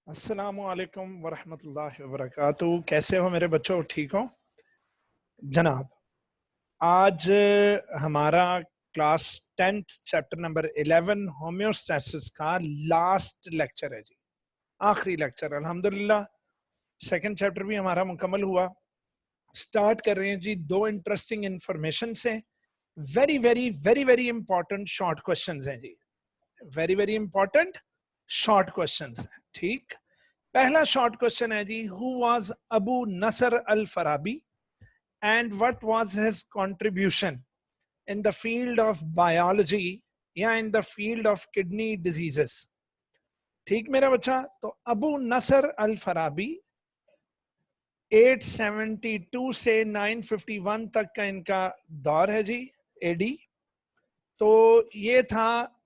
अस्सलामुअलैकुम वरहमतुल्लाहि वबरकातुहू। कैसे हो मेरे बच्चों, ठीक हो जनाब? आज हमारा class 10th chapter number 11 homeostasis का लास्ट लेक्चर है जी, आखिरी लेक्चर। अल्हम्दुलिल्लाह सेकंड चैप्टर भी हमारा मुकम्मल हुआ। स्टार्ट कर रहे हैं जी दो इंटरेस्टिंग इंफॉर्मेशन से। Very very very very important short questions हैं जी, very very important short questions हैं। ठीक, पहला शॉर्ट क्वेश्चन है जी, who was Abu Nasr al Farabi and what was his contribution in the field of biology या in the field of kidney diseases. ठीक मेरा बच्चा, तो अबू नसर अल फराबी 872 से 951 तक का इनका दौर है जी, एडी। तो ये था,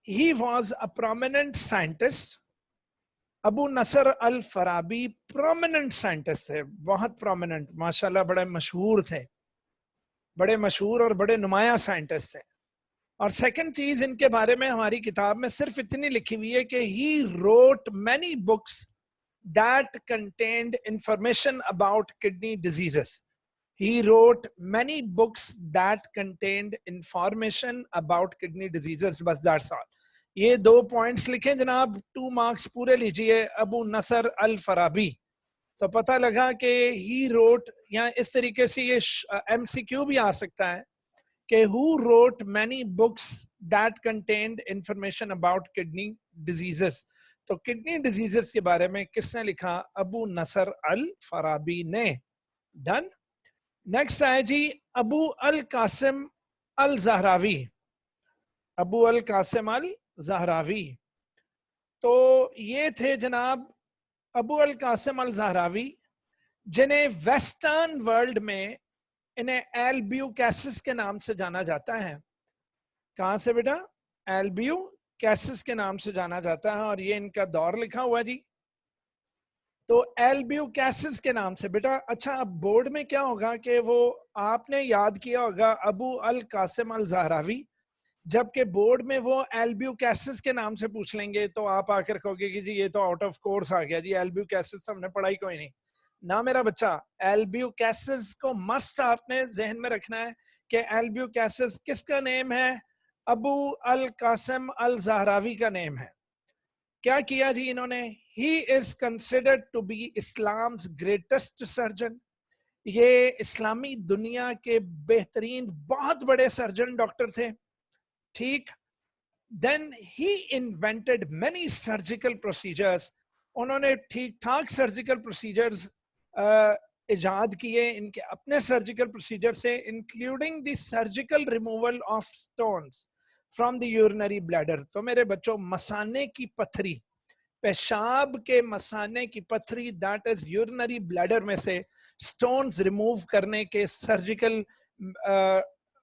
he was a prominent scientist. Abu Nasr al Farabi prominent scientist थे, बहुत प्रोमिनेंट, माशाल्लाह बड़े मशहूर थे, बड़े मशहूर और बड़े नुमाया साइंटिस्ट थे। और सेकंड चीज, इनके बारे में हमारी किताब में सिर्फ इतनी लिखी हुई है कि he wrote many books that contained information about kidney diseases. He wrote many books that contained information about kidney diseases. बस that's all। ये दो पॉइंट्स लिखें जनाब, 2 मार्क्स पूरे लीजिए। अबू नसर अल फराबी, तो पता लगा कि ही रोट, या इस तरीके से ये एमसीक्यू भी आ सकता है कि who wrote many books that contained information about kidney diseases. तो किडनी डिजीजेस के बारे में किसने लिखा? अबू नसर अल फराबी ने। डन। नेक्स्ट है जी Abu al Qasim al जहरावी। Abu al Qasim al जहरावी, तो ये थे जनाब अबू अल कासिम अल जहरावी, जिन्हें वेस्टर्न वर्ल्ड में इन्हें एल्ब्यूकैसिस के नाम से जाना जाता है। कहां से बेटा? एल्ब्यूकैसिस के नाम से जाना जाता है, और ये इनका दौर लिखा हुआ जी। तो एल्ब्यूकैसिस के नाम से बेटा। अच्छा, अब बोर्ड में क्या होगा कि वो आपने याद किया होगा अबू अल कासिम अल जहरावी, जबकि बोर्ड में वो एल्ब्यूकैसिस के नाम से पूछ लेंगे, तो आप आकर कहोगे कि जी ये तो आउट ऑफ कोर्स आ गया जी, एल्ब्यूकैसिस हमने पढ़ाई कोई नहीं ना मेरा बच्चा। एल्ब्यूकैसिस को मस्ट आपने जहन में रखना है कि एल्ब्यूकैसिस किसका नेम है? अबू अल कासिम अल जहरावी का नेम है। क्या किया जी इन्होंने? He is considered to be Islam's greatest surgeon. ये इस्लामी दुनिया के बेहतरीन बहुत बड़े सर्जन डॉक्टर थे। ठीक। Then he invented many surgical procedures. उन्होंने ठीक ठाक सर्जिकल प्रोसीजर्स इजाद किए, इनके अपने सर्जिकल प्रोसीजर से, including the surgical removal of stones from the urinary bladder. तो मेरे बच्चों, मसाने की पथरी, पेशाब के मसाने की पथरी, दैट इज यूरिनरी ब्लैडर में से स्टोन्स रिमूव करने के सर्जिकल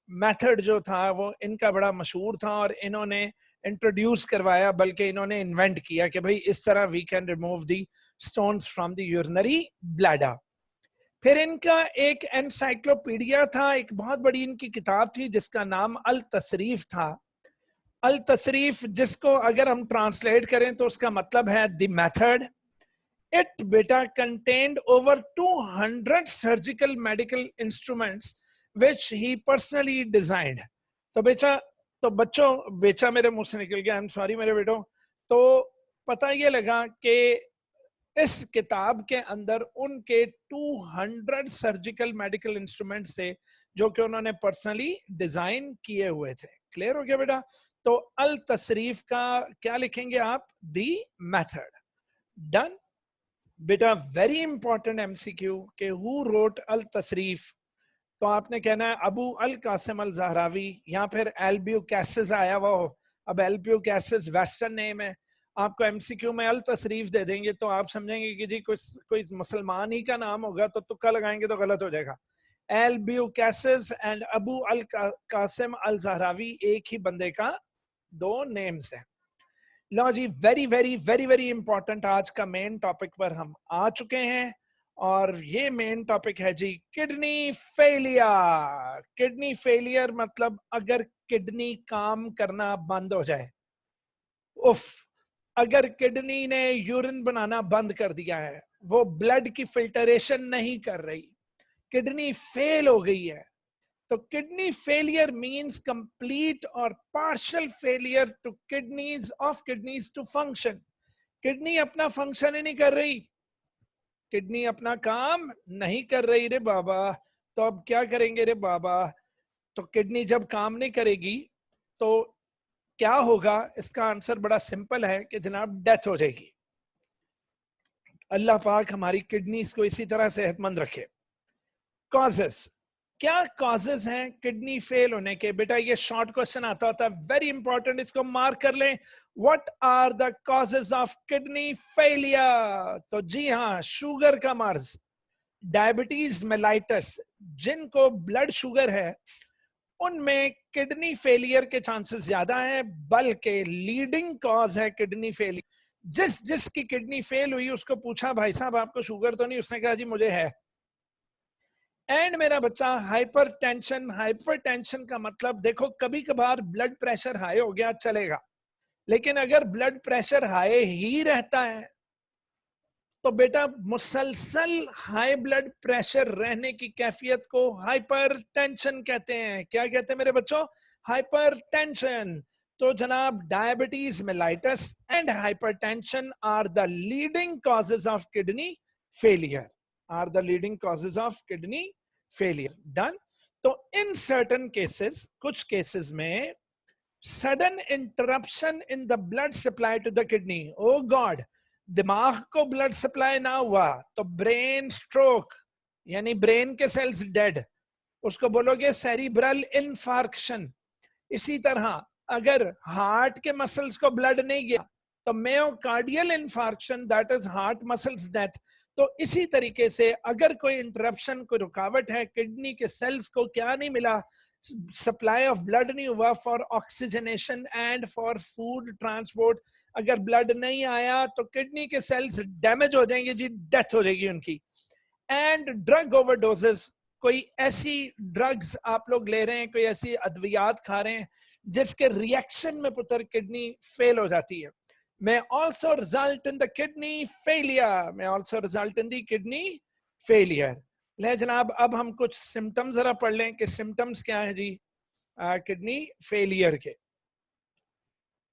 मेथड जो था वो इनका बड़ा मशहूर था, और इन्होंने इंट्रोड्यूस करवाया, बल्कि इन्होंने इन्वेंट किया कि भाई इस तरह we can remove the stones from the urinary bladder. फिर इनका एक एनसाइक्लोपीडिया था, एक बहुत बड़ी इनकी किताब थी जिसका नाम अल तसरीफ था। अल तसरीफ, जिसको अगर हम ट्रांसलेट करें तो उसका मतलब है द मेथड। इट बेटा contained over 200 surgical medical instruments which he personally designed. तो बेचा, तो बच्चों, बेचा मेरे मुंह से निकल गया, आई एम सॉरी मेरे बेटो। तो पता ये लगा कि इस किताब के अंदर उनके 200 सर्जिकल मेडिकल इंस्ट्रूमेंट से जो कि उन्होंने पर्सनली डिजाइन किए हुए थे। क्लियर हो गया बेटा? तो अल तसरीफ का क्या लिखेंगे आप? The method. डन बेटा। वेरी इंपॉर्टेंट एमसीक्यू के हु रोट अल तसरीफ, तो आपने कहना है अबू अल कासिम अल जहरावी, या फिर एल्ब्यूकैसिस आया वो। अब एल्ब्यूकैसिस वेस्टर्न नेम है, आपको एमसीक्यू में अल तसरीफ दे देंगे तो आप समझेंगे कि जी कोई मुसलमान ही का नाम होगा, तो तुक्का लगाएंगे तो गलत हो जाएगा। Albucasis and Abu al Qasim al Zahrawi एक ही बंदे का दो नेम्स हैं। लो जी, very very very very important, आज का मेन टॉपिक पर हम आ चुके हैं, और ये मेन टॉपिक है जी किडनी फेलियर। किडनी फेलियर मतलब अगर किडनी काम करना बंद हो जाए, उफ, अगर किडनी ने यूरिन बनाना बंद कर दिया है, वो ब्लड की फिल्टरेशन नहीं कर रही, किडनी फेल हो गई है, तो किडनी फेलियर मींस कंप्लीट और partial failure to kidneys to function. Kidney अपना फंक्शन ही नहीं कर रही, किडनी अपना काम नहीं कर रही रे बाबा। तो अब क्या करेंगे रे बाबा? तो किडनी जब काम नहीं करेगी तो क्या होगा? इसका आंसर बड़ा सिंपल है कि जनाब डेथ हो जाएगी। अल्लाह पाक हमारी किडनीज को इसी तरह सेहतमंद रखे। कॉजेस, क्या कॉजेस हैं किडनी फेल होने के? बेटा ये शॉर्ट क्वेश्चन आता होता है, वेरी इंपॉर्टेंट, इसको मार्क कर लें। What are the causes of kidney failure? तो जी हाँ, शुगर का मर्ज, डायबिटीज मेलाइटस, जिनको ब्लड शुगर है उनमें किडनी फेलियर के चांसेस ज्यादा हैं, बल्कि लीडिंग कॉज है किडनी फेलियर। जिसकी किडनी फेल हुई उसको पूछा, भाई साहब आपको शुगर तो नहीं? उसने कहा जी मुझे है। एंड मेरा बच्चा, हाइपरटेंशन का मतलब देखो, कभी कभार ब्लड प्रेशर हाई हो गया चलेगा, लेकिन अगर ब्लड प्रेशर हाई ही रहता है तो बेटा मुसलसल हाई ब्लड प्रेशर रहने की कैफियत को हाइपरटेंशन कहते हैं। क्या कहते हैं मेरे बच्चों? हाइपरटेंशन। तो जनाब diabetes mellitus and hypertension are the leading causes of kidney failure, done. तो इन सर्टन केसेस, कुछ केसेस में sudden interruption in the blood supply to the kidney, oh God, दिमाग को ब्लड सप्लाई ना हुआ तो ब्रेन स्ट्रोक, यानी brain के सेल्स डेड, उसको बोलोगे सेरिब्रल इन्फार्क्शन। इसी तरह अगर हार्ट के मसल्स को ब्लड नहीं गया तो myocardial infarction, that is heart muscles death. तो इसी तरीके से अगर कोई इंटरप्शन, कोई रुकावट है, किडनी के सेल्स को क्या नहीं मिला, सप्लाई ऑफ ब्लड नहीं हुआ for oxygenation and for food transport, अगर ब्लड नहीं आया तो किडनी के सेल्स डैमेज हो जाएंगे जी, डेथ हो जाएगी उनकी। एंड ड्रग ओवरडोजेस, कोई ऐसी ड्रग्स आप लोग ले रहे हैं, कोई ऐसी अद्वियात खा रहे हैं जिसके रिएक्शन में पुत्र किडनी फेल हो जाती है, may also result in the kidney failure। ले जनाब, अब हम कुछ सिम्टम्स जरा पढ़ लें कि सिम्टम्स क्या है जी किडनी फेलियर के।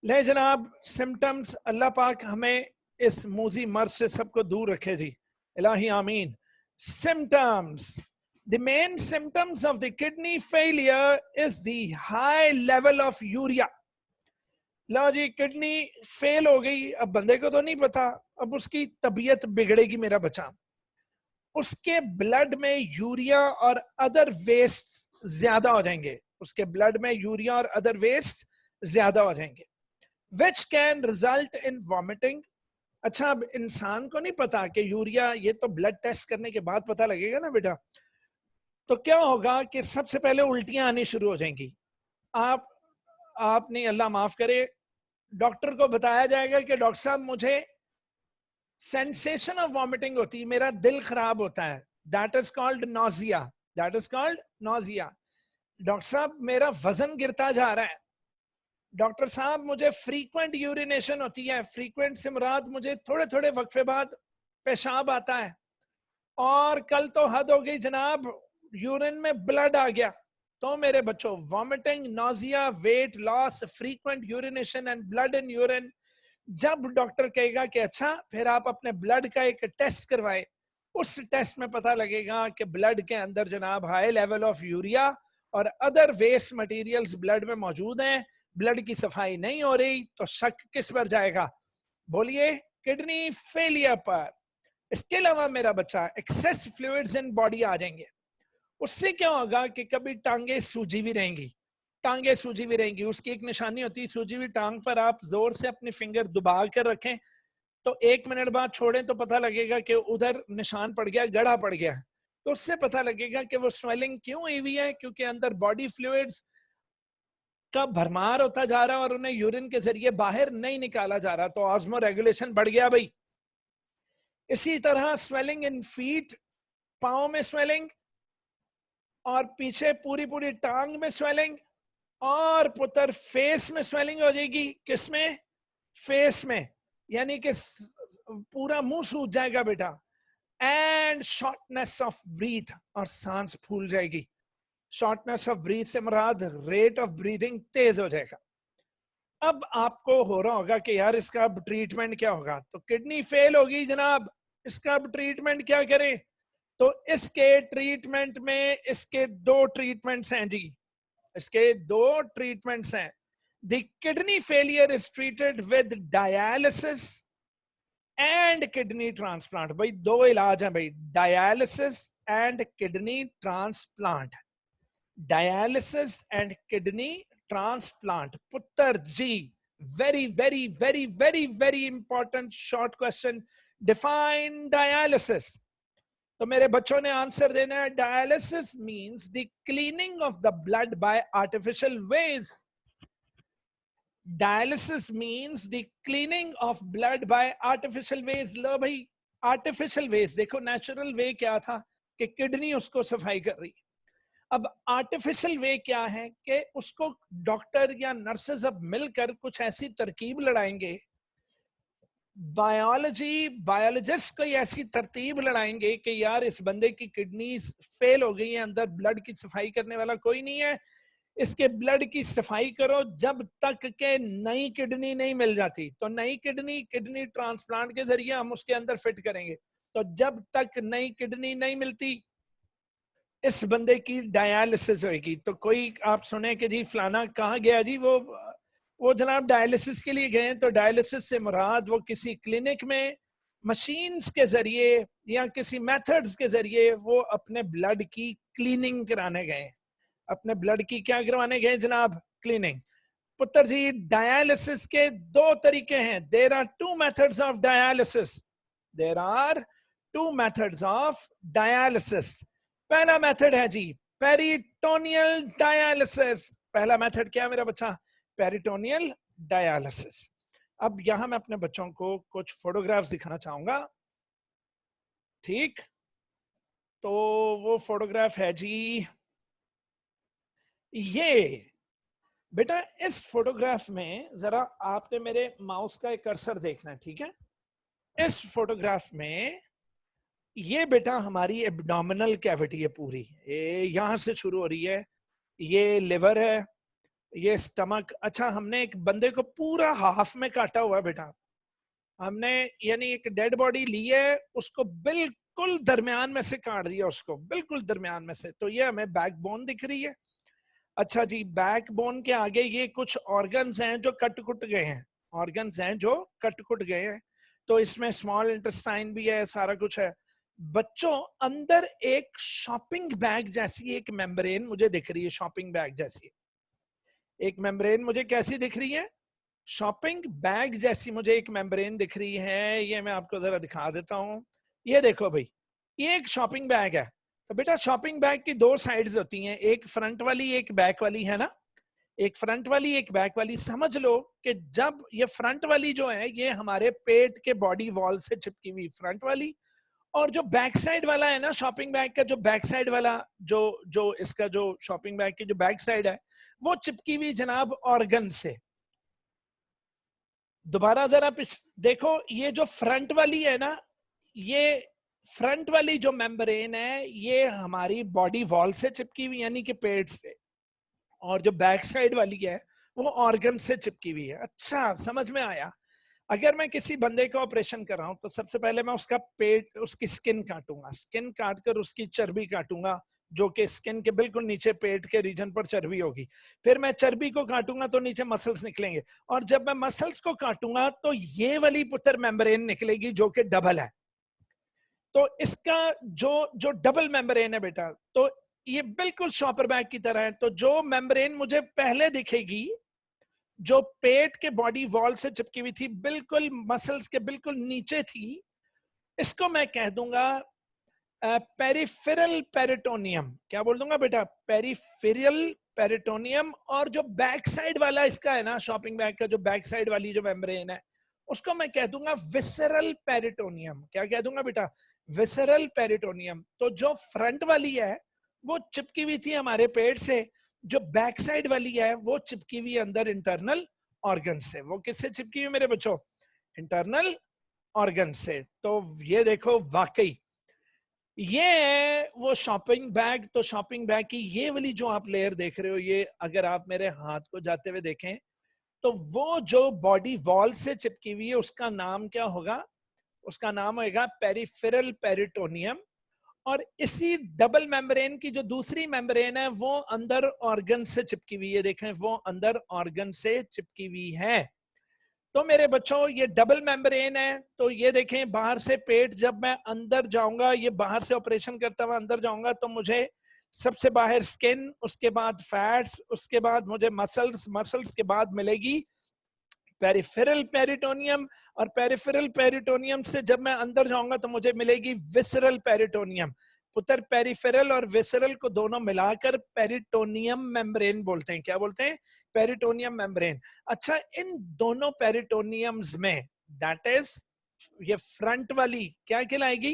ले जनाब सिम्टम्स, अल्लाह पाक हमें इस मूजी मर्ज से सबको दूर रखे जी, इलाही आमीन। Symptoms, the main symptoms of the kidney failure is the high level of urea। लो जी, किडनी फेल हो गई, अब बंदे को तो नहीं पता, अब उसकी तबीयत बिगड़ेगी मेरा बच्चा, उसके ब्लड में यूरिया और अदर वेस्ट ज्यादा हो जाएंगे, उसके ब्लड में यूरिया और अदर वेस्ट ज्यादा हो जाएंगे, which can result in vomiting। अच्छा, अब इंसान को नहीं पता कि यूरिया, ये तो ब्लड टेस्ट करने के बाद पता लगेगा ना बेटा। तो क्या होगा कि सबसे पहले उल्टियां आनी शुरू हो जाएंगी। आप नहीं, अल्लाह माफ करे, डॉक्टर को बताया जाएगा कि डॉक्टर साहब मुझे सेंसेशन ऑफ वॉमिटिंग होती है, मेरा दिल खराब होता है, that is called nausea, doctor साहब मेरा वजन गिरता जा रहा है, डॉक्टर साहब मुझे फ्रीक्वेंट यूरिनेशन होती है, फ्रीक्वेंट से मुराद मुझे थोड़े थोड़े वक्फे बाद पेशाब आता है, और कल तो हद हो गई जनाब, यूरिन में ब्लड आ गया। तो मेरे बच्चों, vomiting, nausea, weight loss, frequent urination and blood in urine, जब डॉक्टर कहेगा कि अच्छा फिर आप अपने ब्लड का एक टेस्ट करवाएं, उस टेस्ट में पता लगेगा कि ब्लड के अंदर जनाब हाई लेवल ऑफ यूरिया और अदर वेस्ट मटेरियल्स ब्लड में मौजूद हैं, ब्लड की सफाई नहीं हो रही, तो शक किस पर जाएगा? बोलिए, किडनी फेलियर पर। इसके अलावा मेरा बच्चा, एक्सेस फ्लूइड्स इन बॉडी आ जाएंगे, उससे क्या होगा कि कभी टांगे सूजी भी रहेंगी, उसकी एक निशानी होती है, सूजी हुई टांग पर आप जोर से अपनी फिंगर दबा कर रखें तो 1 मिनट बाद छोड़ें तो पता लगेगा कि उधर निशान पड़ गया, गड़ा पड़ गया, तो उससे पता लगेगा कि वो स्वेलिंग क्यों हुई हुई है, क्योंकि अंदर बॉडी फ्लूइड्स का भरमार होता जा रहा है और उन्हें यूरिन के जरिए बाहर नहीं निकाला जा रहा, तो ऑस्मो रेगुलेशन बढ़ गया भाई। इसी तरह स्वेलिंग इन फीट, पांव में स्वेलिंग, और पीछे पूरी पूरी टांग में स्वेलिंग, और पुत्र फेस में स्वेलिंग हो जाएगी। किसमें? फेस में। यानी कि पूरा मुंह सूज जाएगा बेटा, एंड शॉर्टनेस ऑफ ब्रीथ, और सांस फूल जाएगी। शॉर्टनेस ऑफ ब्रीथ से मुराद रेट ऑफ ब्रीदिंग तेज हो जाएगा। अब आपको हो रहा होगा कि यार इसका अब ट्रीटमेंट क्या होगा, तो किडनी फेल होगी जनाब, इसका अब ट्रीटमेंट क्या करें? तो इसके ट्रीटमेंट में इसके दो ट्रीटमेंट्स हैं जी, इसके दो ट्रीटमेंट्स हैं। The kidney failure is treated with dialysis and kidney transplant. भाई दो इलाज हैं भाई, dialysis and kidney transplant. Dialysis and kidney transplant. पुत्र जी, very very very very very important short question, define dialysis. तो मेरे बच्चों ने आंसर देना है, dialysis means the cleaning of the blood by artificial ways. Dialysis means the cleaning of blood by artificial ways. लो भाई, आर्टिफिशियल वेज देखो, natural way क्या था कि किडनी उसको सफाई कर रही। अब आर्टिफिशियल वे क्या है कि उसको डॉक्टर या नर्सेज अब मिलकर कुछ ऐसी तरकीब लड़ाएंगे, बायोलॉजिस्ट कोई ऐसी तरतीब लड़ाएंगे कि यार इस बंदे की किडनी फेल हो गई है, अंदर ब्लड की सफाई करने वाला कोई नहीं है, इसके ब्लड की सफाई करो जब तक के नई किडनी नहीं मिल जाती। तो नई किडनी किडनी ट्रांसप्लांट के जरिए हम उसके अंदर फिट करेंगे। तो जब तक नई किडनी नहीं मिलती इस बंदे की डायलिसिस होगी। तो कोई आप सुने कि जी फलाना कहाँ गया जी, वो जनाब डायलिसिस के लिए गए। तो डायलिसिस से मुराद वो किसी क्लिनिक में मशीन्स के जरिए या किसी मेथड्स के जरिए वो अपने ब्लड की क्लीनिंग कराने गए। अपने ब्लड की क्या करवाने गए जनाब? क्लीनिंग। पुत्र जी, डायलिसिस के दो तरीके हैं। There are two methods of dialysis. There are two methods of dialysis. पहला मेथड है जी पेरिटोनियल डायलिसिस। पहला मेथड क्या है मेरा बच्चा? Peritoneal dialysis. अब यहां मैं अपने बच्चों को कुछ फोटोग्राफ्स दिखाना चाहूंगा, ठीक? तो वो फोटोग्राफ है जी ये। बेटा इस फोटोग्राफ में जरा आपने मेरे माउस का एक कर्सर देखना है, ठीक है? इस फोटोग्राफ में ये बेटा हमारी एब्डोमिनल कैविटी है पूरी, ये यहां से शुरू हो रही है, ये लिवर है, ये स्टमक। अच्छा, हमने एक बंदे को पूरा हाफ में काटा हुआ है बेटा, हमने यानी एक डेड बॉडी ली है, उसको बिल्कुल दरमियान में से काट दिया, उसको बिल्कुल दरमियान में से। तो ये हमें बैकबोन दिख रही है। अच्छा जी, बैकबोन के आगे ये कुछ ऑर्गन्स हैं जो कट कुट गए हैं, ऑर्गन्स हैं जो कट कुट गए हैं। तो इसमें स्मॉल इंटेस्टाइन भी है, सारा कुछ है। बच्चों, अंदर एक शॉपिंग बैग जैसी एक मेम्ब्रेन मुझे दिख रही है, शॉपिंग बैग जैसी एक मेम्ब्रेन मुझे कैसी दिख रही है? शॉपिंग बैग जैसी मुझे एक मेम्ब्रेन दिख रही है। ये मैं आपको जरा दिखा देता हूं। ये देखो भाई, ये एक शॉपिंग बैग है। तो बेटा शॉपिंग बैग की दो साइड्स होती हैं, एक फ्रंट वाली एक बैक वाली, है ना? एक फ्रंट वाली एक बैक वाली। समझ लो कि जब ये फ्रंट वाली जो है ये हमारे पेट के बॉडी वॉल से चिपकी हुई फ्रंट वाली, और जो बैक साइड वाला है ना शॉपिंग बैग का, जो बैक साइड वाला जो जो इसका जो शॉपिंग बैग की जो बैक साइड है वो चिपकी हुई जनाब ऑर्गन से। दोबारा जरा देखो, ये जो फ्रंट वाली है ना, ये फ्रंट वाली जो मेम्ब्रेन है ये हमारी बॉडी वॉल से चिपकी हुई यानी कि पेट से, और जो बैक साइड वाली है वो ऑर्गन से चिपकी हुई है। अच्छा, समझ में आया? अगर मैं किसी बंदे का ऑपरेशन कर रहा हूं तो सबसे पहले मैं उसका पेट, उसकी स्किन काटूंगा, स्किन काट कर उसकी चर्बी काटूंगा, जो कि स्किन के बिल्कुल नीचे पेट के रीजन पर चर्बी होगी। फिर मैं चर्बी को काटूंगा तो नीचे मसल्स निकलेंगे, और जब मैं मसल्स को काटूंगा तो ये वाली पुत्र मेम्ब्रेन निकलेगी जो कि डबल है। तो इसका जो जो डबल मेम्ब्रेन है बेटा, तो ये बिल्कुल शॉपर बैग की तरह है। तो जो मेम्ब्रेन मुझे पहले दिखेगी जो पेट के बॉडी वॉल से चिपकी हुई थी, बिल्कुल मसल्स के बिल्कुल नीचे थी, इसको मैं कह दूंगा पेरिफेरल पेरिटोनियम। क्या बोल दूंगा बेटा? Peripheral peritoneum. और जो बैक साइड वाला इसका है ना शॉपिंग बैग का, जो बैक साइड वाली जो मेम्ब्रेन है उसको मैं कह दूंगा विसरल पेरिटोनियम। क्या कह दूंगा बेटा? Visceral peritoneum. तो जो फ्रंट वाली है वो चिपकी हुई थी हमारे पेट से, जो बैक साइड वाली है वो चिपकी हुई अंदर इंटरनल ऑर्गन से। वो किससे चिपकी हुई मेरे बच्चों? इंटरनल ऑर्गन से। तो ये देखो वाकई ये है वो शॉपिंग बैग। तो शॉपिंग बैग की ये वाली जो आप लेयर देख रहे हो, ये अगर आप मेरे हाथ को जाते हुए देखें तो वो जो बॉडी वॉल से चिपकी हुई है उसका नाम क्या होगा? उसका नाम होगा पेरिफेरल पेरिटोनियम। और इसी डबल मेम्ब्रेन की जो दूसरी मेम्ब्रेन है वो अंदर ऑर्गन से चिपकी हुई है। देखें वो अंदर ऑर्गन से चिपकी हुई है। तो मेरे बच्चों ये डबल मेम्ब्रेन है। तो ये देखें बाहर से पेट, जब मैं अंदर जाऊंगा, ये बाहर से ऑपरेशन करता हुआ अंदर जाऊंगा तो मुझे सबसे बाहर स्किन, उसके बाद फैट्स, उसके बाद मुझे मसल्स, मसल्स के बाद मिलेगी पेरिफेरल पेरिटोनियम। और पेरिफेरल पेरिटोनियम से जब मैं अंदर जाऊंगा तो मुझे मिलेगी विसरल पेरिटोनियम। पुत्र पेरिफेरल और विसरल को दोनों मिलाकर पेरिटोनियम मेम्ब्रेन बोलते हैं। क्या बोलते हैं? Peritoneum membrane. अच्छा, इन दोनों पेरिटोनियम्स में दैट इज ये फ्रंट वाली क्या कहलाएगी?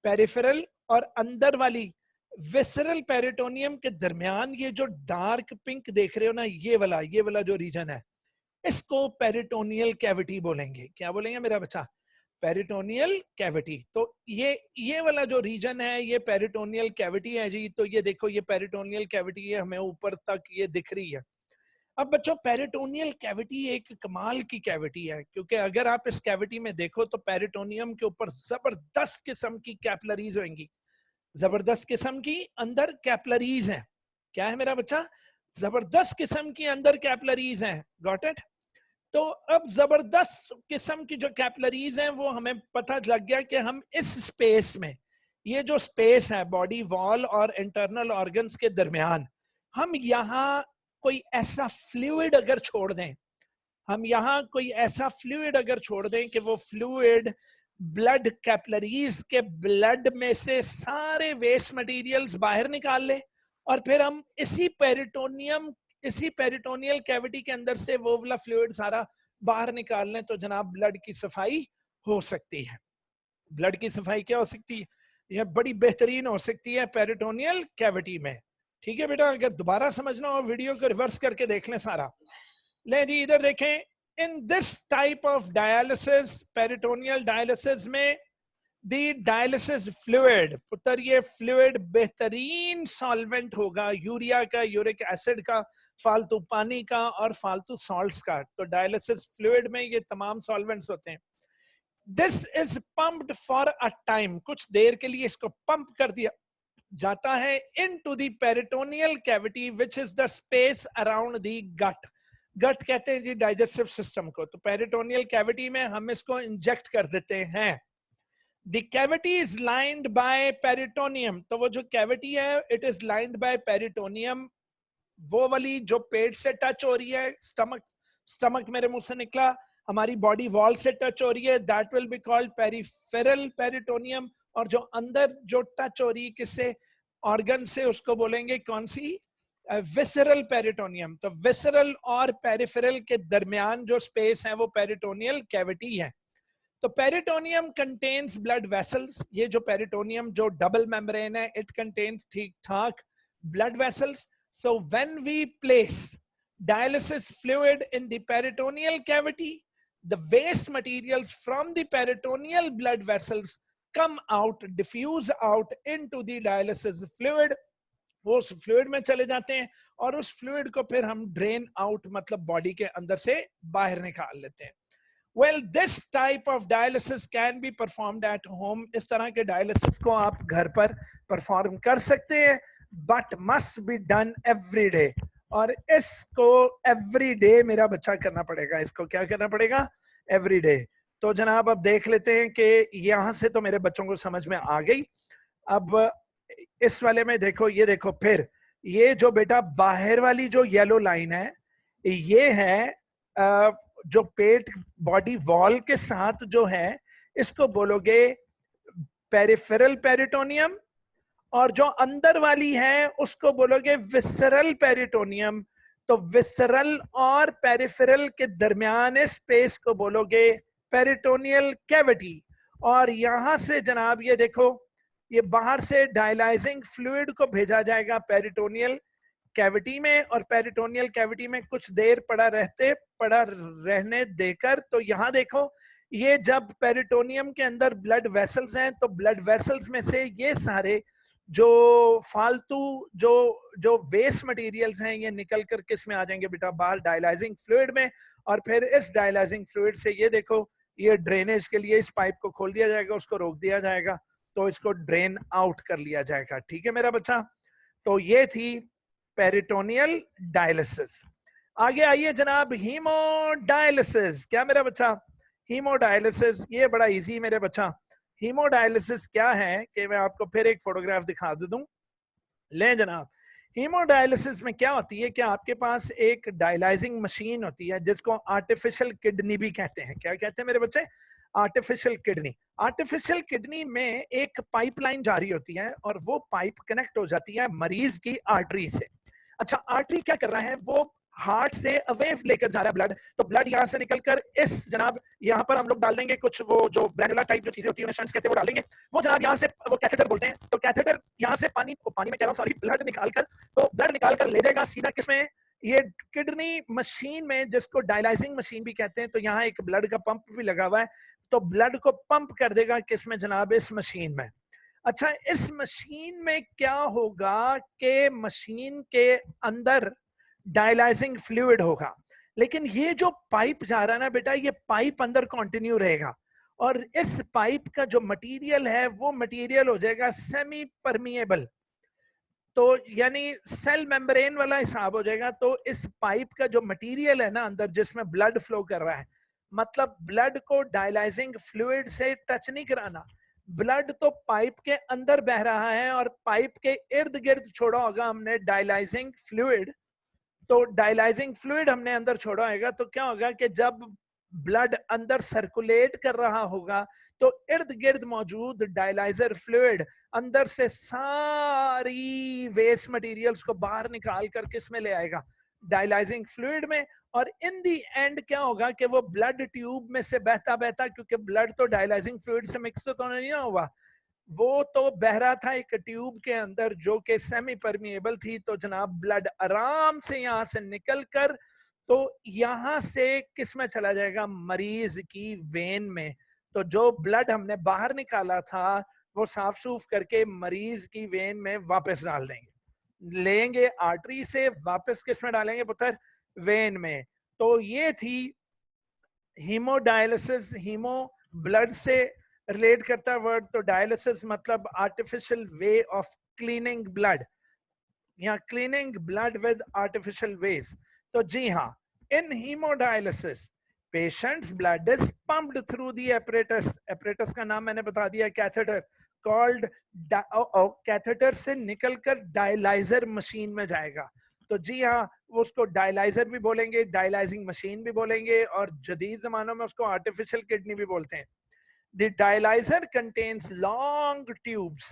पेरिफेरल। और अंदर वाली विसरल पेरिटोनियम के दरमियान ये जो डार्क पिंक देख रहे हो ना, ये वाला जो रीजन है, इसको पेरिटोनियल कैविटी बोलेंगे। क्या बोलेंगे मेरा बच्चा? Peritoneal cavity. तो ये वाला जो रीजन है ये पेरिटोनियल कैविटी है जी। तो ये देखो ये पेरिटोनियल कैविटी है, हमें ऊपर तक ये दिख रही है। अब बच्चों पेरिटोनियल कैविटी एक कमाल की कैविटी है, क्योंकि अगर आप इस कैविटी में देखो तो पेरिटोनियम के ऊपर जबरदस्त किस्म की कैपिलरीज होंगी। जबरदस्त किस्म की अंदर कैपिलरीज हैं। क्या है मेरा बच्चा? जबरदस्त किस्म की अंदर कैपिलरीज हैं। Got it? तो अब जबरदस्त किस्म की जो कैपिलरीज हैं वो हमें पता लग गया कि हम इस स्पेस में, ये जो स्पेस है बॉडी वॉल और इंटरनल ऑर्गन्स के दरमियान, हम यहाँ कोई ऐसा फ्लूइड अगर छोड़ दें, हम यहाँ कोई ऐसा फ्लूइड अगर छोड़ दें कि वो फ्लूइड ब्लड कैपिलरीज के ब्लड में से सारे वेस्ट मटेरियल्स बाहर निकाल ले, और फिर हम इसी पेरिटोनियल कैविटी के अंदर से वो वाला फ्लूइड सारा बाहर निकाल लें, तो जनाब ब्लड की सफाई हो सकती है। ब्लड की सफाई क्या हो सकती है? यह बड़ी बेहतरीन हो सकती है पेरिटोनियल कैविटी में। ठीक है बेटा, अगर दोबारा समझना हो वीडियो को रिवर्स करके देख लें सारा। ले जी इधर देखें, in this type of dialysis, peritoneal dialysis में दी डायलिसिस फ्लूइड, पुत्र ये फ्लूइड बेहतरीन सॉल्वेंट होगा, यूरिया का, यूरिक एसिड का, फालतू पानी का और फालतू सॉल्ट्स का। तो डायलिसिस फ्लूइड में ये तमाम सॉल्वेंट्स होते हैं। This is pumped for a time, कुछ देर के लिए इसको पंप कर दिया जाता है into the peritoneal cavity which is the space around the gut. Gut कहते हैं जी डाइजेस्टिव सिस्टम को। तो पेरिटोनियल कैविटी में हम इसको इंजेक्ट कर देते हैं। The cavity is lined by peritoneum। तो वो जो कैविटी है it is lined by peritoneum. वो वाली जो पेट से टच हो रही है, स्टमक मेरे मुंह से निकला, हमारी बॉडी वॉल से टच हो रही है, that will be called peripheral peritoneum. और जो अंदर जो टच हो रही है किससे? ऑर्गन से, उसको बोलेंगे कौन सी? Visceral peritoneum. तो विसरल और पेरिफेरल के दरमियान जो स्पेस है वो पेरिटोनियल कैविटी है। तो पेरिटोनियम कंटेन्स ब्लड वेसल्स। ये जो पेरिटोनियम जो डबल मेम्ब्रेन है, इट कंटेन्स ठीक ठाक blood vessels. So when we place dialysis fluid in the peritoneal cavity, the waste materials from the peritoneal blood vessels come out, diffuse out into the dialysis fluid। वो उस fluid में चले जाते हैं और उस फ्लूइड को फिर हम ड्रेन आउट, मतलब बॉडी के अंदर से बाहर निकाल लेते हैं। Well, this type of dialysis can be performed at home। इस तरह के डायलिसिस को आप घर पर परफॉर्म कर सकते हैं, but must be done every day। और इसको every day मेरा बच्चा करना पड़ेगा। इसको क्या करना पड़ेगा? Every day। तो जनाब अब देख लेते हैं कि यहां से तो मेरे बच्चों को समझ में आ गई। अब इस वाले में देखो, ये देखो, फिर ये जो बेटा बाहर वाली जो येलो लाइन है, ये है जो पेट बॉडी वॉल के साथ जो है, इसको बोलोगे पेरिफेरल पेरिटोनियम। और जो अंदर वाली है उसको बोलोगे विसरल पेरिटोनियम। तो विसरल और पेरिफेरल के दरमियान स्पेस को बोलोगे पेरिटोनियल कैविटी। और यहां से जनाब ये देखो, ये बाहर से डायलाइजिंग फ्लूइड को भेजा जाएगा पेरिटोनियल कैविटी में, और पेरिटोनियल कैविटी में कुछ देर पड़ा रहने देकर, तो यहां देखो ये जब पेरिटोनियम के अंदर ब्लड वेसल्स हैं तो ब्लड वेसल्स में से ये सारे जो फालतू जो जो वेस्ट मटेरियल्स हैं ये निकल कर किस में आ जाएंगे बेटा, बाहर डायलाइजिंग फ्लूइड में। और फिर इस डायलाइजिंग फ्लूइड से ये देखो, ये ड्रेनेज के लिए इस पाइप को खोल दिया जाएगा, उसको रोक दिया जाएगा, तो इसको ड्रेन आउट कर लिया जाएगा। ठीक है मेरा बच्चा, तो ये थी पेरिटोनियल डायलिसिस। आगे आइए जनाब, हीमोडायलिसिस। क्या मेरा बच्चा, हीमोडायलिसिस ये बड़ा इजी मेरे बच्चा। हीमोडायलिसिस क्या है कि मैं आपको फिर एक फोटोग्राफ दिखा दूं। ले जनाब, हीमोडायलिसिस में क्या होती है कि आपके पास एक डायलाइजिंग मशीन होती है जिसको आर्टिफिशियल किडनी भी कहते हैं। क्या कहते हैं मेरे बच्चे, आर्टिफिशियल किडनी। आर्टिफिशियल किडनी में एक पाइपलाइन जारी होती है और वो पाइप कनेक्ट हो जाती है मरीज की आर्टरी से। अच्छा, आर्टरी क्या कर रहा है, वो हार्ट से अवे लेकर जा रहा है ब्लड, तो ब्लड यहाँ से निकलकर इस जनाब यहाँ पर हम लोग डाल देंगे कुछ वो जो ग्रैनुलर टाइप जो चीजें होती है शंट्स कहते हैं वो डाल देंगे, वो जनाब यहाँ से वो कैथेटर बोलते हैं, तो कैथेटर यहाँ से पानी में कह रहा हूँ सॉरी, ब्लड निकालकर, तो ब्लड निकालकर ले जाएगा सीधा किसमें, ये किडनी मशीन में, जिसको डायलाइजिंग मशीन भी कहते हैं। तो यहाँ एक ब्लड का पंप भी लगा हुआ है, तो ब्लड को पंप कर देगा किसमें जनाब, इस मशीन में। अच्छा, इस मशीन में क्या होगा कि मशीन के अंदर डायलाइजिंग फ्लूइड होगा, लेकिन ये जो पाइप जा रहा है ना बेटा, ये पाइप अंदर कंटिन्यू रहेगा और इस पाइप का जो मटेरियल है वो मटेरियल हो जाएगा सेमी परमिएबल, तो यानी सेल मेम्ब्रेन वाला हिसाब हो जाएगा। तो इस पाइप का जो मटेरियल है ना अंदर जिसमें ब्लड फ्लो कर रहा है, मतलब ब्लड को डायलाइजिंग फ्लूइड से टच नहीं कराना, ब्लड तो पाइप के अंदर बह रहा है और पाइप के इर्द गिर्द छोड़ा होगा हमने डायलाइजिंग फ्लूइड। तो डायलाइजिंग फ्लूइड हमने अंदर छोड़ा होगा, तो क्या होगा कि जब ब्लड अंदर सर्कुलेट कर रहा होगा तो इर्द गिर्द मौजूद डायलाइजर फ्लूइड अंदर से सारी वेस्ट मटेरियल्स को बाहर निकाल कर किस में ले आएगा, डायलाइजिंग फ्लूइड में। और इन दी एंड क्या होगा कि वो ब्लड ट्यूब में से बहता बहता, क्योंकि ब्लड तो डायलाइजिंग फ्लूइड से मिक्स तो नहीं हुआ, वो तो बह रहा था एक ट्यूब के अंदर जो कि सेमी परमिएबल थी, तो जनाब ब्लड आराम से यहां से निकल कर तो यहां से किस में चला जाएगा, मरीज की वेन में। तो जो ब्लड हमने बाहर निकाला था वो साफ सूफ करके मरीज की वेन में वापस डाल देंगे, लेंगे आर्टरी से वापस किस में डालेंगे पुत्र, वेन में। तो ये थी हीमोडायलिसिस। हीमो ब्लड से रिलेट करता है वर्ड, तो डायलिसिस मतलब artificial way of cleaning blood, या cleaning blood with artificial ways. तो जी हाँ, in hemodialysis patients blood is pumped through the apparatus, apparatus का नाम मैंने बता दिया, कैथेटर, कॉल्ड कैथेटर से निकलकर डायलाइजर मशीन में जाएगा। तो जी हाँ, वो उसको डायलाइजर भी बोलेंगे, डायलाइजिंग मशीन भी बोलेंगे, और जदीद जमानों में उसको आर्टिफिशियल किडनी भी बोलते हैं। The dialyzer contains long tubes,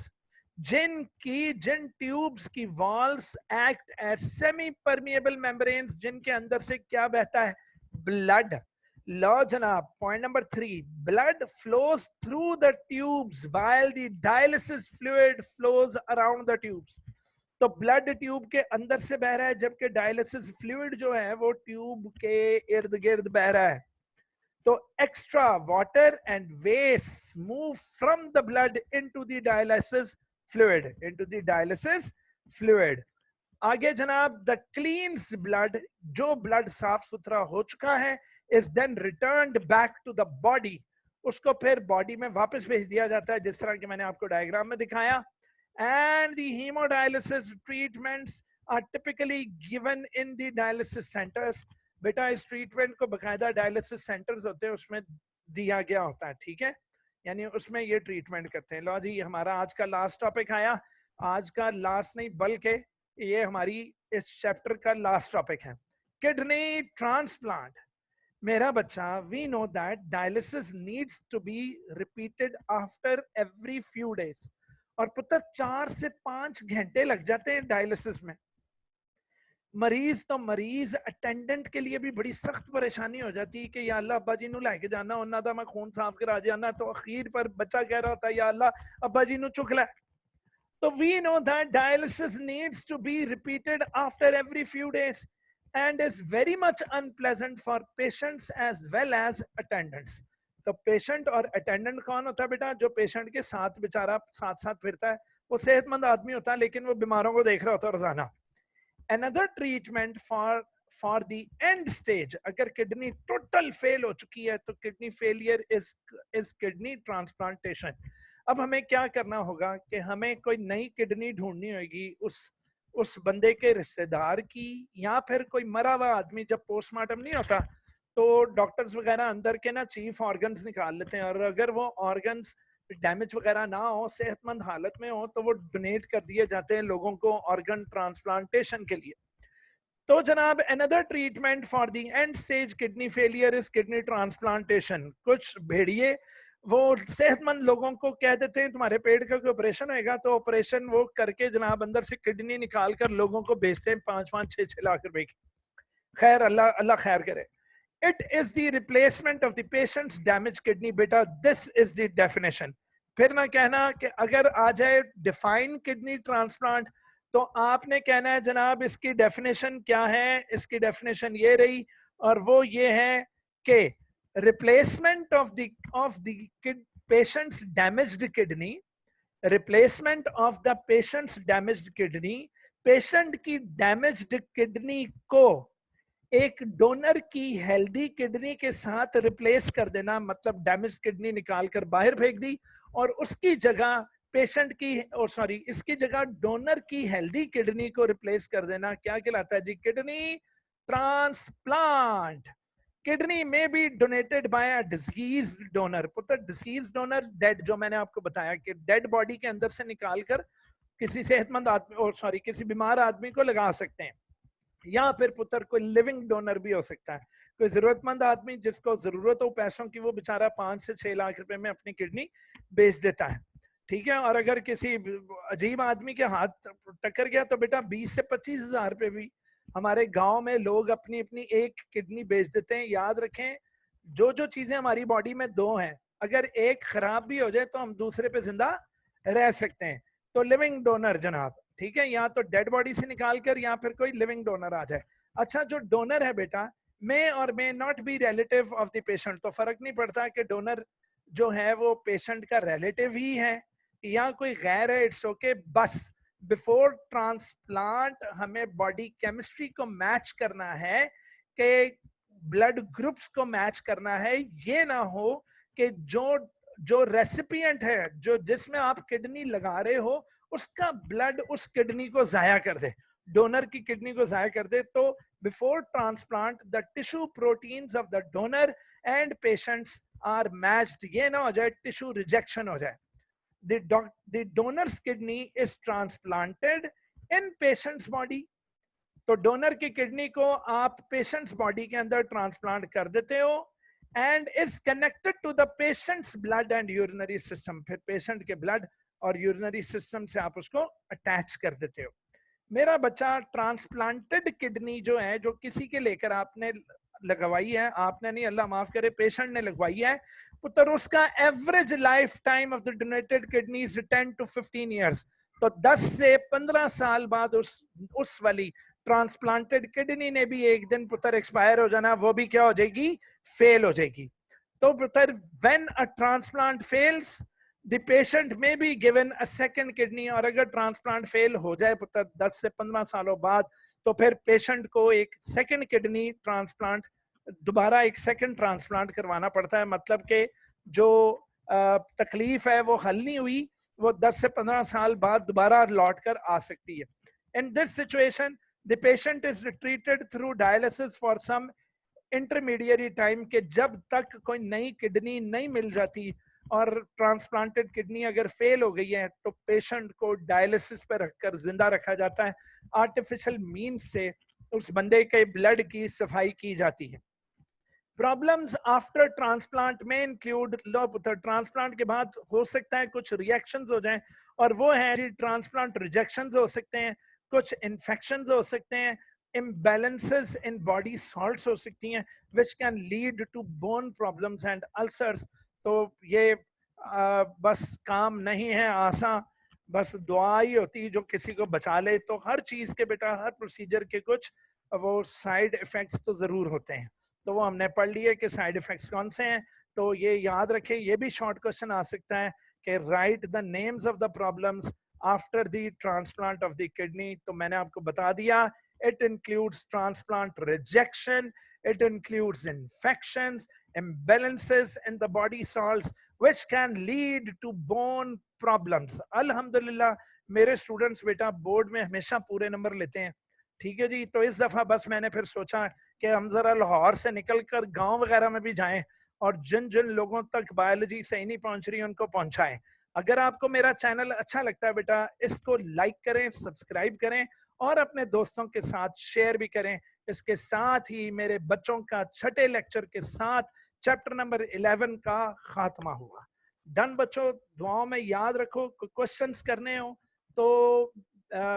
जिन ट्यूब्स की walls act as semi permeable membranes, जिनके अंदर से क्या बहता है, ब्लड। लो जनाब, point number 3, blood flows through the tubes while the dialysis fluid flows around the tubes. तो ब्लड ट्यूब के अंदर से बह रहा है, जबकि डायलिसिस फ्लूइड जो है वो ट्यूब के इर्द गिर्द बह रहा है। तो extra water and waste move from the blood into the dialysis fluid, आगे जनाब, the cleansed blood, जो ब्लड साफ सुथरा हो चुका है, is then returned back to the body, उसको फिर बॉडी में वापस भेज दिया जाता है, जिस तरह कि मैंने आपको डायग्राम में दिखाया। And the hemodialysis treatments are typically given in the dialysis centers. बेटा इस ट्रीटमेंट को बकायदा डायलिसिस सेंटर्स होते हैं उसमें दिया गया होता है, ठीक है, यानी उसमें ये ट्रीटमेंट करते हैं। लो जी, हमारा आज का लास्ट टॉपिक आया, आज का लास्ट नहीं बल्कि ये हमारी इस चैप्टर का लास्ट टॉपिक है, किडनी ट्रांसप्लांट। मेरा बच्चा, we know that dialysis needs to be repeated after every few days, और पुत्र 4 से 5 घंटे लग जाते हैं डायलिसिस में। मरीज अटेंडेंट के लिए भी बड़ी सख्त परेशानी हो जाती है कि या अल्लाह अब्बा जी नु लेके जाना, उन्ना दा मैं खून साफ करा जाना, तो अखीर पर बच्चा कह रहा होता है या अल्लाह अब्बा जी नु चुक ले। तो we know that dialysis needs to be repeated after every few days and is very much unpleasant for patients as well as attendants. तो पेशेंट और अटेंडेंट कौन होता है बेटा? जो पेशेंट के साथ बेचारा साथ साथ फिरता है, वो सेहतमंद आदमी होता है लेकिन वो बीमारों को देख रहा होता है रोजाना। Another treatment for the end stage, अगर किडनी टोटल फेल हो चुकी है तो kidney failure is kidney transplantation. अब हमें क्या करना होगा कि हमें कोई नई किडनी ढूंढनी होगी उस बंदे के रिश्तेदार की, या फिर कोई मरा हुआ आदमी, जब पोस्टमार्टम नहीं होता तो डॉक्टर्स वगैरह अंदर के ना चीफ ऑर्गन्स निकाल लेते हैं, और अगर वो ऑर्गन्स डैमेज वगैरह ना हो, सेहतमंद हालत में हो, तो वो डोनेट कर दिए जाते हैं लोगों को ऑर्गन ट्रांसप्लांटेशन के लिए। तो जनाब another treatment for the end stage kidney failure is kidney transplantation. कुछ भेड़िए वो सेहतमंद लोगों को कह देते हैं तुम्हारे पेट का कोई ऑपरेशन होगा, तो ऑपरेशन वो करके जनाब अंदर से किडनी निकाल कर लोगों को बेचते हैं 5-5, 6-6 लाख रुपए की। खैर, अल्लाह खैर करे। It is the replacement of the patient's damaged kidney, बेटा, this is the definition। फिर ना कहना कि अगर आ जाए डिफाइन किडनी ट्रांसप्लांट, तो आपने कहना है जनाब इसकी डेफिनेशन क्या है? इसकी डेफिनेशन ये रही, और वो ये है कि replacement of the patients damaged kidney, replacement of the patients damaged kidney, patient की डैमेज्ड किडनी को एक डोनर की हेल्दी किडनी के साथ रिप्लेस कर देना। मतलब डैमेज किडनी निकाल कर बाहर फेंक दी और उसकी जगह पेशेंट की, और सॉरी, इसकी जगह डोनर की हेल्दी किडनी को रिप्लेस कर देना। क्या कहलाता है जी? Kidney transplant. Kidney may be donated by a disease donor. पुत्र, डिजीज डोनर डेड, जो मैंने आपको बताया कि डेड बॉडी के अंदर से निकाल कर किसी सेहतमंद आदमी, और सॉरी, किसी बीमार आदमी को लगा सकते हैं, या फिर पुत्र कोई लिविंग डोनर भी हो सकता है। कोई जरूरतमंद आदमी जिसको जरूरत हो पैसों की, वो बेचारा 5 से 6 लाख रुपए में अपनी किडनी बेच देता है, ठीक है। और अगर किसी अजीब आदमी के हाथ टक्कर गया तो बेटा 20 से 25 हजार रुपए भी हमारे गांव में लोग अपनी अपनी एक किडनी बेच देते हैं। याद रखें, जो चीजें हमारी बॉडी में दो हैं, अगर एक खराब भी हो जाए तो हम दूसरे पे जिंदा रह सकते हैं। तो लिविंग डोनर जनाब, ठीक है, या तो डेड बॉडी से निकाल कर, या फिर कोई लिविंग डोनर आ जाए। अच्छा, जो डोनर है बेटा, मे और may not be relative of the patient. तो फर्क नहीं पड़ता कि डोनर जो है वो पेशेंट का रिलेटिव ही है या कोई गैर है, इट्स ओके। बस बिफोर ट्रांसप्लांट हमें बॉडी केमिस्ट्री को मैच करना है, कि ब्लड ग्रुप्स को मैच करना है। ये ना हो कि जो रेसिपिएंट है, जो जिसमें आप किडनी लगा रहे हो, उसका ब्लड उस किडनी को जाया कर दे, डोनर की किडनी को जाया कर दे। तो before transplant the tissue proteins of the donor and patients are matched. ये ना हो जाए टिश्यू रिजेक्शन हो जाए। the donor's kidney is transplanted in patient's body। तो डोनर की किडनी को आप पेशेंट्स बॉडी के अंदर ट्रांसप्लांट कर देते हो, and is connected to the patient's blood and urinary system. फिर पेशेंट के ब्लड और यूरिनरी सिस्टम से आप उसको अटैच कर देते हो। मेरा बच्चा, ट्रांसप्लांटेड किडनी जो है, जो किसी के लेकर आपने लगवाई है, आपने नहीं, अल्लाह माफ करे, पेशेंट ने लगवाई है पुत्र, उसका average life time of the donated kidney is 10 to 15 years। तो 10 से 15 साल बाद उस वाली ट्रांसप्लांटेड किडनी ने भी एक दिन पुत्र एक्सपायर हो जाना, वो भी क्या हो जाएगी? फेल हो जाएगी। तो पुत्र, when a transplant fails the patient may be given a second kidney. और अगर ट्रांसप्लांट फेल हो जाए पुत्र 10 से 15 सालों बाद, तो फिर पेशेंट को एक सेकंड किडनी ट्रांसप्लांट, दोबारा एक सेकंड ट्रांसप्लांट करवाना पड़ता है। मतलब कि जो तकलीफ है वो हल नहीं हुई, वो 10 से 15 साल बाद दोबारा लौट कर आ सकती है। In this situation the patient is treated through dialysis for some intermediary time, के जब तक कोई नई किडनी नहीं मिल जाती और ट्रांसप्लांटेड किडनी अगर फेल हो गई है, तो पेशेंट को डायलिसिस पर रखकर जिंदा रखा जाता है। आर्टिफिशियल मीन्स से उस बंदे के ब्लड की सफाई की जाती है। प्रॉब्लम्स आफ्टर ट्रांसप्लांट में इंक्लूड, लो पुत्र, ट्रांसप्लांट के बाद हो सकता है कुछ रिएक्शंस हो जाएं, और वो है जी ट्रांसप्लांट रिजेक्शंस हो सकते हैं, कुछ इन्फेक्शंस हो सकते हैं, imbalances in body salts हो सकती हैं, which can lead to bone problems and ulcers। तो ये बस काम नहीं है आसान, बस दुआ ही होती जो किसी को बचा ले। तो हर चीज के बेटा, हर प्रोसीजर के कुछ वो साइड इफेक्ट्स तो जरूर होते हैं। तो वो हमने पढ़ लिए कि साइड इफेक्ट्स कौन से हैं। तो ये याद रखें, ये भी शॉर्ट क्वेश्चन आ सकता है कि right the names of the problems after the transplant of the kidney. तो मैंने आपको बता दिया, it includes transplant rejection, it includes infections, imbalances in the body salts which can lead to bone problems। अल्हम्दुलिल्लाह मेरे स्टूडेंट्स बेटा board में हमेशा पूरे नंबर लेते हैं, ठीक है जी। तो इस दफा बस मैंने फिर सोचा कि हम जरा लाहौर से निकलकर गांव वगैरह में भी जाएं और जिन जिन लोगों तक बायोलॉजी सही नहीं पहुंच रही उनको पहुंचाएं। अगर आपको मेरा चैनल अच्छा लगता है बेटा, इसको लाइक करें, सब्सक्राइब करें और अपने दोस्तों के साथ शेयर भी करें। इसके साथ ही मेरे बच्चों का छठे लेक्चर के साथ चैप्टर नंबर 11 का खात्मा हुआ। डन बच्चों, दुआओं में याद रखो। क्वेश्चंस करने हो तो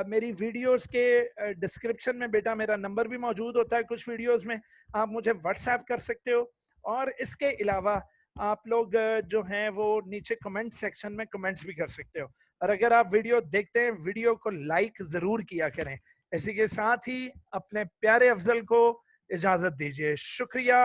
मेरी वीडियोस के डिस्क्रिप्शन में बेटा मेरा नंबर भी मौजूद होता है। कुछ वीडियोस में आप मुझे व्हाट्सएप कर सकते हो और इसके अलावा आप लोग जो हैं वो नीचे कमेंट सेक्शन में कमेंट्स भी कर सकते हो। और अगर आप वीडियो देखते हैं, वीडियो को लाइक जरूर किया करें। इसी के साथ ही अपने प्यारे अफजल को इजाजत दीजिए। शुक्रिया।